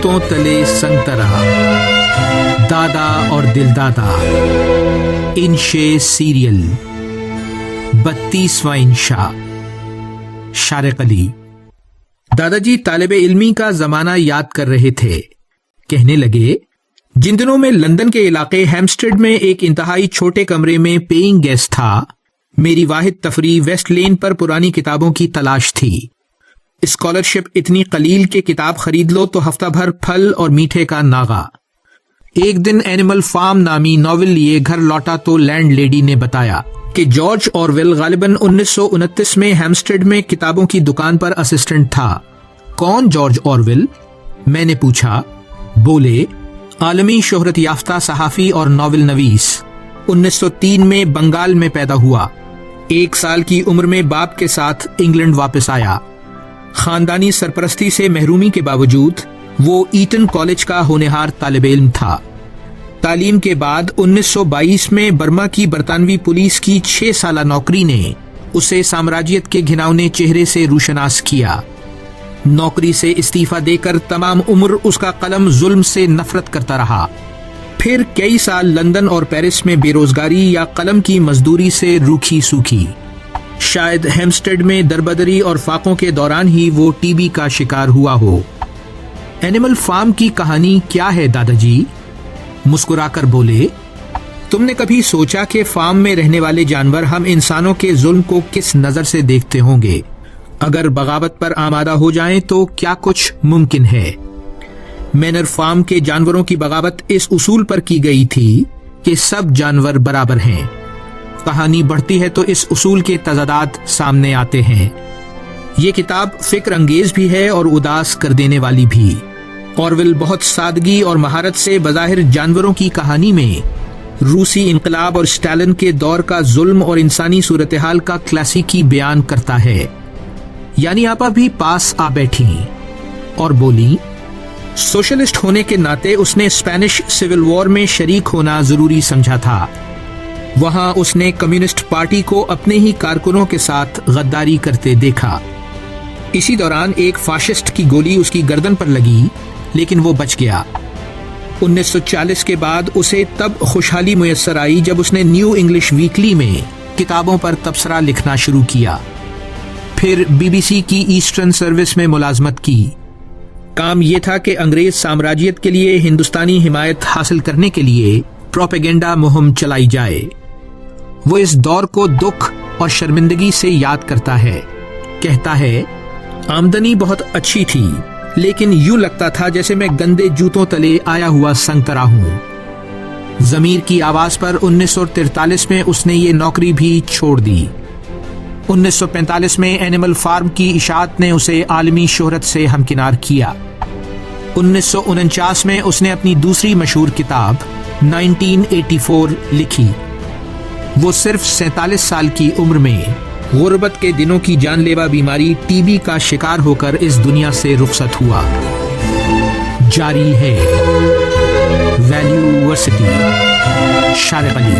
जूतों तले संग तरह, दादा और दिलदादा, इंशे सीरियल, 32वां इंशा। शारिक अली। दादाजी तालिबे इल्मी का जमाना याद कर रहे थे। कहने लगे, जिन दिनों में लंदन के इलाके हैम्स्टेड में एक इंतहाई छोटे कमरे में पेइंग गेस्ट था, मेरी वाहिद तफरी वेस्ट लेन पर पुरानी किताबों की तलाश थी। स्कॉलरशिप इतनी कलील के किताब खरीद लो तो हफ्ता भर फल और मीठे का नागा। एक दिन एनिमल फार्म नामी नॉवेल लिए घर लौटा तो लैंड लेडी ने बताया कि जॉर्ज ऑरवेल गालिबन 1929 में हैम्स्टेड में किताबों की दुकान पर असिस्टेंट था। कौन जॉर्ज ऑरवेल? मैंने पूछा। बोले, आलमी शोहरत याफ्ता सहाफी और नॉवेल नवीस। 1903 में बंगाल में पैदा हुआ। 1 साल की उम्र में बाप के साथ इंग्लैंड वापस आया। खानदानी सरपरस्ती से महरूमी के बावजूद वो ईटन कॉलेज का होनहार तालिब इल्म था। तालीम के बाद 1922 में बर्मा की बरतानवी पुलिस की 6 साला नौकरी ने उसे साम्राज्यत के घिनौने चेहरे से रूशनास किया। नौकरी से इस्तीफा देकर तमाम उम्र उसका कलम जुल्म से नफरत करता रहा। फिर कई साल लंदन और पेरिस में बेरोजगारी या कलम की मजदूरी से रूखी सूखी। शायद हैम्स्टेड में दरबदरी और फाकों के दौरान ही वो टीबी का शिकार हुआ हो। एनिमल फार्म की कहानी क्या है दादाजी? मुस्कुराकर बोले, तुमने कभी सोचा कि फार्म में रहने वाले जानवर हम इंसानों के जुल्म को किस नजर से देखते होंगे? अगर बगावत पर आमादा हो जाएं तो क्या कुछ मुमकिन है? मैनर फार्म के जानवरों की बगावत इस उसूल पर की गई थी कि सब जानवर बराबर हैं। कहानी बढ़ती है तो इस उसूल के तजादात सामने आते हैं। ये किताब फिक्र अंगेज भी है और उदास कर देने वाली भी। ऑरवेल बहुत सादगी और महारत से बज़ाहिर जानवरों की कहानी में रूसी इनकलाब और स्टालिन के दौर का जुल्म और इंसानी सूरत हाल का क्लासिकी बयान करता है। यानी आपा भी पास आ बैठी और बोली, सोशलिस्ट होने के नाते उसने स्पेनिश सिविल वॉर में शरीक होना जरूरी समझा था। वहां उसने कम्युनिस्ट पार्टी को अपने ही कारकुनों के साथ गद्दारी करते देखा। इसी दौरान एक फाशिस्ट की गोली उसकी गर्दन पर लगी, लेकिन वो बच गया। 1940 के बाद उसे तब खुशहाली मुयस्सर आई जब उसने न्यू इंग्लिश वीकली में किताबों पर तबसरा लिखना शुरू किया। फिर बीबीसी की ईस्टर्न सर्विस में मुलाजमत की। काम यह था कि अंग्रेज साम्राज्यत के लिए हिंदुस्तानी हिमायत हासिल करने के लिए प्रोपेगेंडा मुहिम चलाई जाए। वो इस दौर को दुख और शर्मिंदगी से याद करता है। कहता है, आमदनी बहुत अच्छी थी, लेकिन यूं लगता था जैसे मैं गंदे जूतों तले आया हुआ संगतरा हूं। जमीर की आवाज पर 1943 में उसने ये नौकरी भी छोड़ दी। 1945 में एनिमल फार्म की इशाअत ने उसे आलमी शोहरत से हमकिनार किया। 1949 में उसने अपनी दूसरी मशहूर किताब 1984 लिखी। वो सिर्फ 47 साल की उम्र में गुर्बत के दिनों की जानलेवा बीमारी टीबी का शिकार होकर इस दुनिया से रुखसत हुआ। जारी है वैल्यूवर्सिटी। शारिक अली।